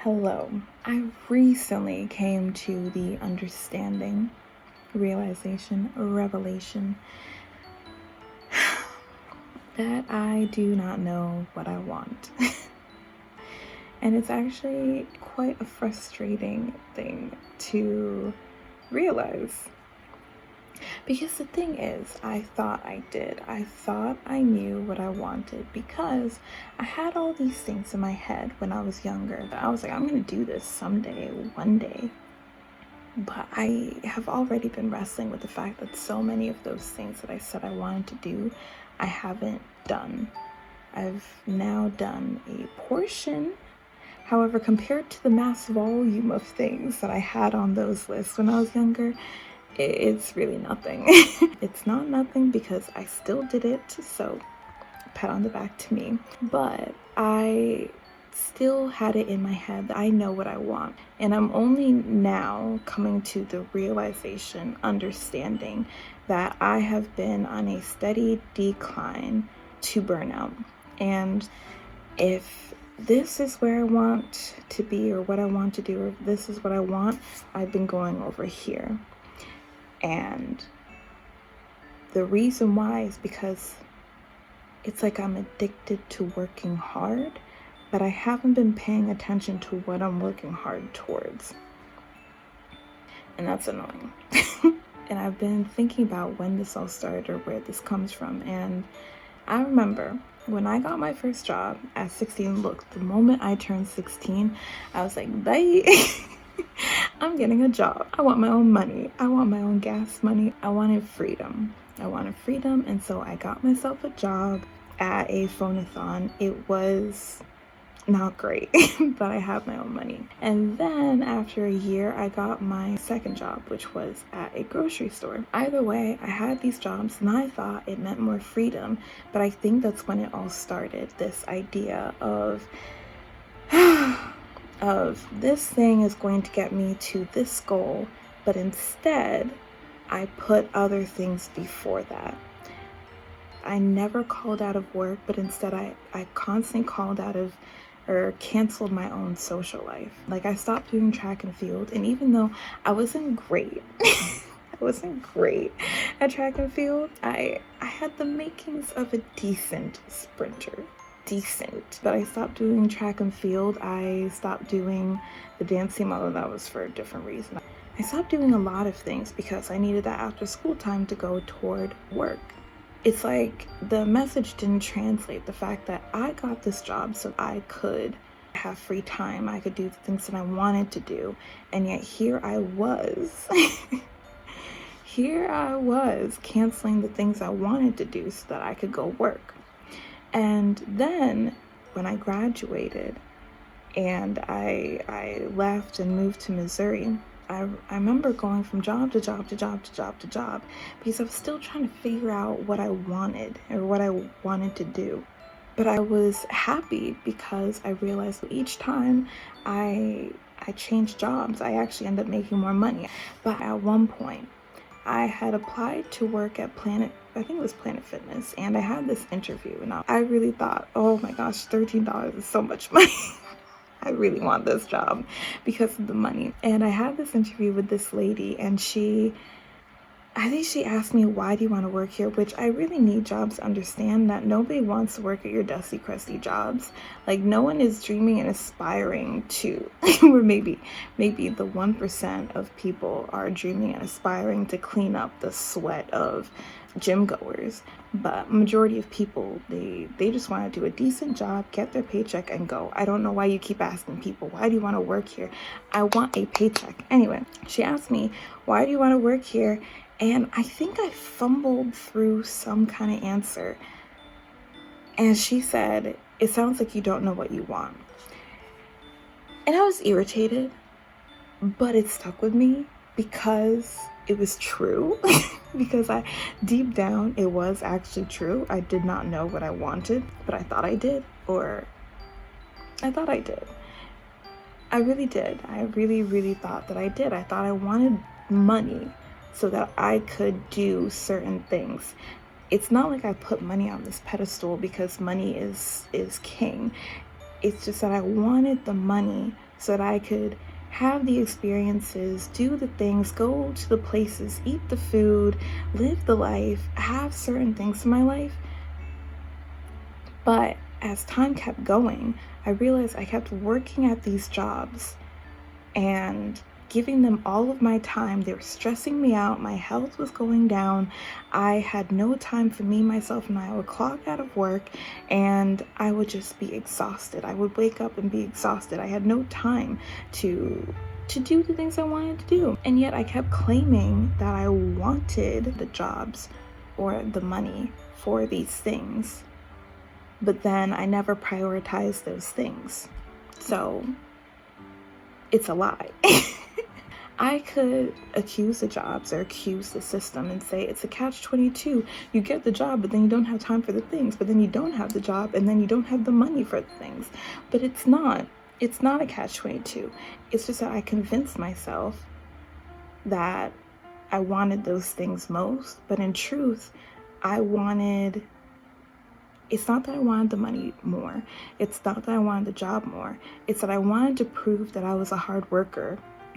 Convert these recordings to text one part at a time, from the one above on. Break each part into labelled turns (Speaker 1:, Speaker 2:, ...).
Speaker 1: Hello. I recently came to the understanding, realization, revelation that I do not know what I want. And it's actually quite a frustrating thing to realize. Because the thing is, I thought I did. I thought I knew what I wanted because I had all these things in my head when I was younger. I was like, I'm going to do this someday, one day. But I have already been wrestling with the fact that so many of those things that I said I wanted to do, I haven't done. I've now done a portion. However, compared to the mass volume of things that I had on those lists when I was younger, it's really nothing. It's not nothing because I still did it, so pat on the back to me. But I still had it in my head that I know what I want. And I'm only now coming to the realization, understanding that I have been on a steady decline to burnout. And if this is where I want to be or what I want to do, or if this is what I want, I've been going over here. And the reason why is because it's like I'm addicted to working hard, but I haven't been paying attention to what I'm working hard towards. And that's annoying. And I've been thinking about when this all started or where this comes from. And I remember when I got my first job at 16, look, the moment I turned 16, I was like, bye. I'm getting a job. I want my own money. I want my own gas money. I wanted freedom. And so I got myself a job at a phone-a-thon. It was not great, but I had my own money. And then after a year, I got my second job, which was at a grocery store. Either way, I had these jobs and I thought it meant more freedom, but I think that's when it all started, this idea of this thing is going to get me to this goal, but instead I put other things before that. I never called out of work, but instead I constantly called out of or canceled my own social life. Like I stopped doing track and field, and even though I wasn't great, at track and field, I had the makings of a decent sprinter. But I stopped doing track and field. I stopped doing the dancing, although that was for a different reason. I stopped doing a lot of things because I needed that after school time to go toward work. It's like the message didn't translate, the fact that I got this job so I could have free time, I could do the things that I wanted to do, and yet here I was canceling the things I wanted to do so that I could go work. And then when I graduated and I left and moved to Missouri, I remember going from job to job because I was still trying to figure out what I wanted or what I wanted to do. But I was happy because I realized that each time I changed jobs, I actually ended up making more money. But at one point, I had applied to work at Planet Fitness, and I had this interview, and I really thought, oh my gosh, $13 is so much money. I really want this job because of the money. And I had this interview with this lady, and I think she asked me, why do you want to work here? Which I really need jobs to understand that nobody wants to work at your dusty, crusty jobs. Like, no one is dreaming and aspiring to, or maybe the 1% of people are dreaming and aspiring to clean up the sweat of gym goers. But majority of people, they just want to do a decent job, get their paycheck, and go. I don't know why you keep asking people, why do you want to work here? I want a paycheck. Anyway, she asked me, why do you want to work here? And I think I fumbled through some kind of answer. And she said, it sounds like you don't know what you want. And I was irritated, but it stuck with me because it was true. Because deep down, it was actually true. I did not know what I wanted, but I thought I did. I really did. I really thought that I did. I thought I wanted money so that I could do certain things. It's not like I put money on this pedestal because money is king. It's just that I wanted the money so that I could have the experiences, do the things, go to the places, eat the food, live the life, have certain things in my life. But as time kept going, I realized I kept working at these jobs and giving them all of my time. They were stressing me out. My health was going down. I had no time for me, myself, and I would clock out of work and I would just be exhausted. I would wake up and be exhausted. I had no time to do the things I wanted to do. And yet I kept claiming that I wanted the jobs or the money for these things. But then I never prioritized those things. So it's a lie. I could accuse the jobs or accuse the system and say it's a catch-22. You get the job, but then you don't have time for the things. But then you don't have the job, and then you don't have the money for the things. But it's not. It's not a catch-22. It's just that I convinced myself that I wanted those things most. But in truth, it's not that I wanted the money more. It's not that I wanted the job more. It's that I wanted to prove that I was a hard worker,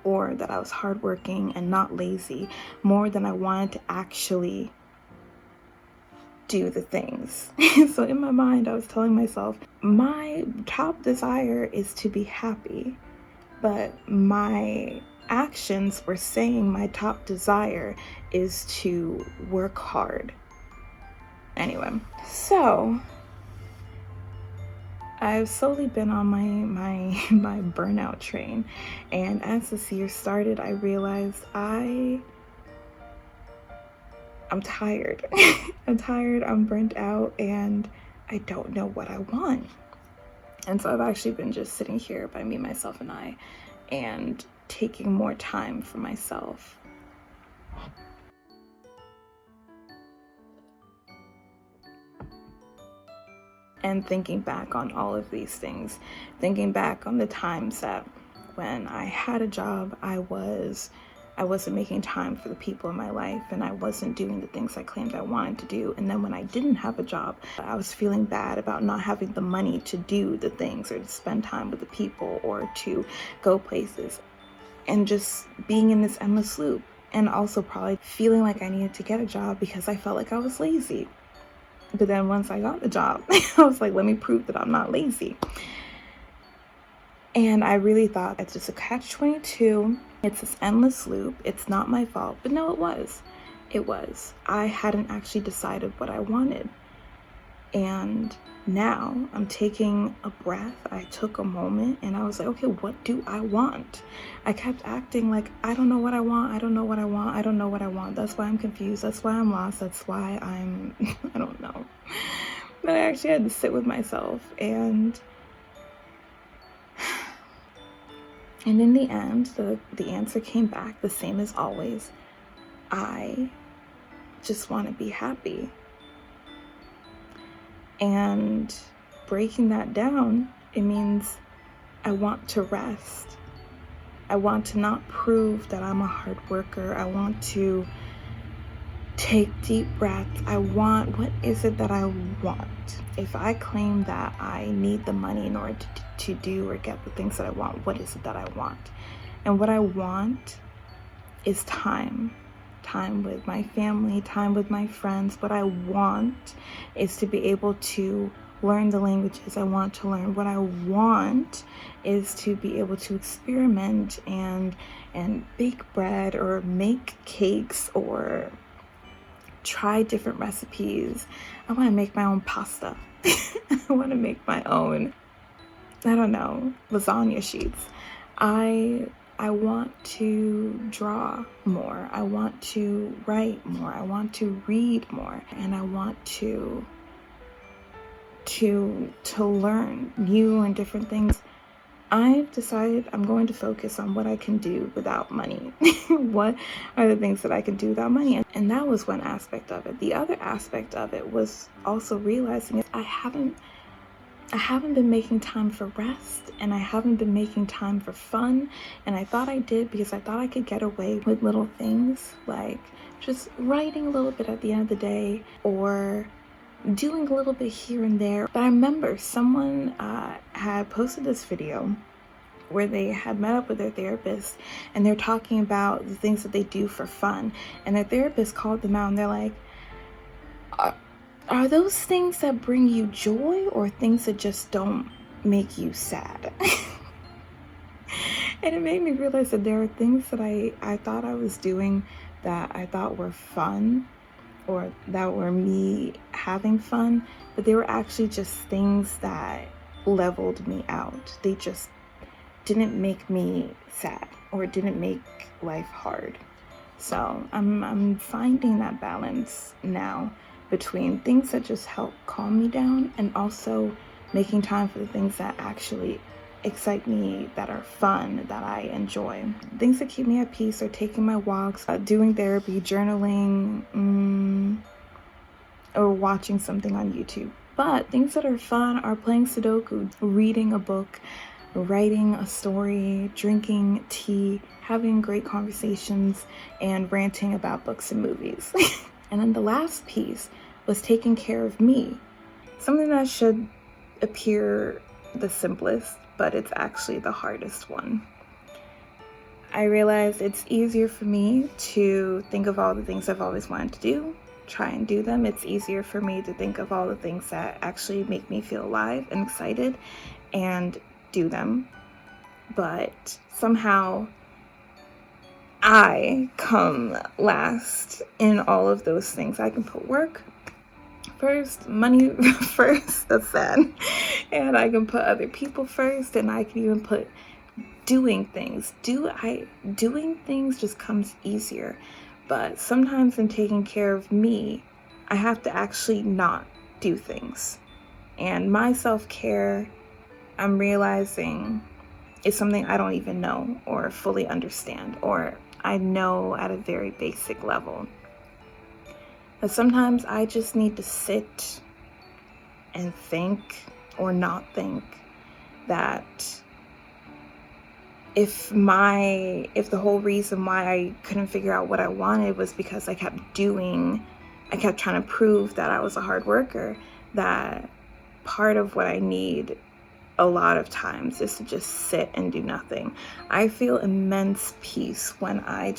Speaker 1: or that I was hardworking and not lazy, more than I wanted to actually do the things. So in my mind, I was telling myself, my top desire is to be happy, but my actions were saying my top desire is to work hard. Anyway, so I've slowly been on my burnout train, and as this year started, I realized I'm tired. I'm tired, I'm burnt out, and I don't know what I want. And so I've actually been just sitting here by me, myself, and I, and taking more time for myself. And thinking back on all of these things, thinking back on the times that when I had a job, I wasn't making time for the people in my life, and I wasn't doing the things I claimed I wanted to do. And then when I didn't have a job, I was feeling bad about not having the money to do the things or to spend time with the people or to go places, and just being in this endless loop. And also probably feeling like I needed to get a job because I felt like I was lazy. But then once I got the job, I was like, let me prove that I'm not lazy. And I really thought it's just a catch-22. It's this endless loop. It's not my fault. But no, it was. It was. I hadn't actually decided what I wanted. And now I'm taking a breath. I took a moment and I was like, okay, what do I want? I kept acting like, I don't know what I want. I don't know what I want. I don't know what I want. That's why I'm confused. That's why I'm lost. That's why I don't know. But I actually had to sit with myself, and in the end, the answer came back the same as always. I just want to be happy. And breaking that down, it means I want to rest. I want to not prove that I'm a hard worker. I want to take deep breaths. What is it that I want? If I claim that I need the money in order to do or get the things that I want, what is it that I want? And what I want is time with my family, time with my friends. What I want is to be able to learn the languages I want to learn. What I want is to be able to experiment and bake bread or make cakes or try different recipes. I want to make my own pasta. I want to make my own, lasagna sheets. I want to draw more. I want to write more. I want to read more. And I want to learn new and different things. I've decided I'm going to focus on what I can do without money. What are the things that I can do without money? And that was one aspect of it. The other aspect of it was also realizing I haven't been making time for rest, and I haven't been making time for fun. And I thought I did because I thought I could get away with little things like just writing a little bit at the end of the day, or doing a little bit here and there. But I remember someone had posted this video where they had met up with their therapist and they're talking about the things that they do for fun. And their therapist called them out and they're like, are those things that bring you joy or things that just don't make you sad? And it made me realize that there are things that I thought I was doing that I thought were fun or that were me having fun, but they were actually just things that leveled me out. They just didn't make me sad or didn't make life hard. So I'm finding that balance now between things that just help calm me down and also making time for the things that actually excite me, that are fun, that I enjoy. Things that keep me at peace are taking my walks, doing therapy, journaling, or watching something on YouTube. But things that are fun are playing Sudoku, reading a book, writing a story, drinking tea, having great conversations, and ranting about books and movies. And then the last piece was taking care of me. Something that should appear the simplest, but it's actually the hardest one. I realized it's easier for me to think of all the things I've always wanted to do, try and do them. It's easier for me to think of all the things that actually make me feel alive and excited and do them. But somehow I come last in all of those things. I can put work first, money first, that's sad. And I can put other people first, and I can even put doing things. Doing things just comes easier. But sometimes in taking care of me, I have to actually not do things. And my self-care, I'm realizing, is something I don't even know or fully understand, or I know at a very basic level. But sometimes I just need to sit and think or not think that if the whole reason why I couldn't figure out what I wanted was because I kept trying to prove that I was a hard worker, that part of what I need a lot of times is to just sit and do nothing. I feel immense peace when I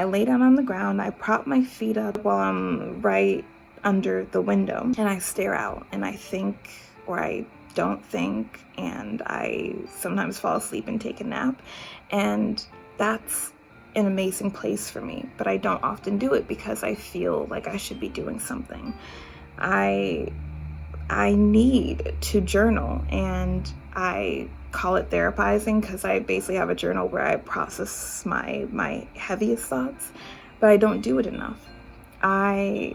Speaker 1: lay down on the ground, I prop my feet up while I'm right under the window, and I stare out and I think, or I don't think, and I sometimes fall asleep and take a nap, and that's an amazing place for me. But I don't often do it because I feel like I should be doing something. I need to journal, and I call it therapizing because I basically have a journal where I process my heaviest thoughts, but I don't do it enough. I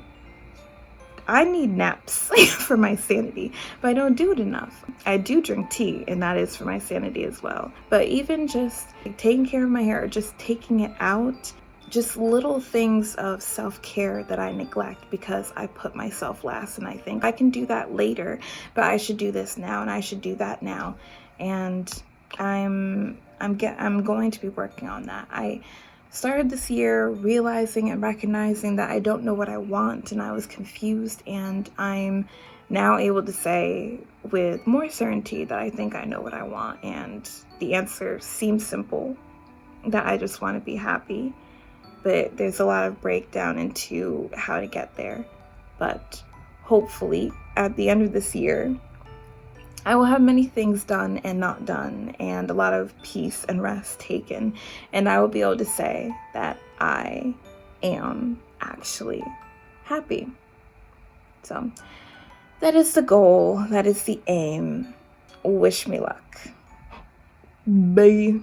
Speaker 1: need naps for my sanity, but I don't do it enough. I do drink tea, and that is for my sanity as well. But even just taking care of my hair, just taking it out, just little things of self-care that I neglect because I put myself last, and I think I can do that later, but I should do this now, and I should do that now. And I'm going to be working on that. I started this year realizing and recognizing that I don't know what I want, and I was confused, and I'm now able to say with more certainty that I think I know what I want, and the answer seems simple, that I just want to be happy. But there's a lot of breakdown into how to get there. But hopefully at the end of this year, I will have many things done and not done, and a lot of peace and rest taken, and I will be able to say that I am actually happy. So that is the goal, that is the aim. Wish me luck. Bye.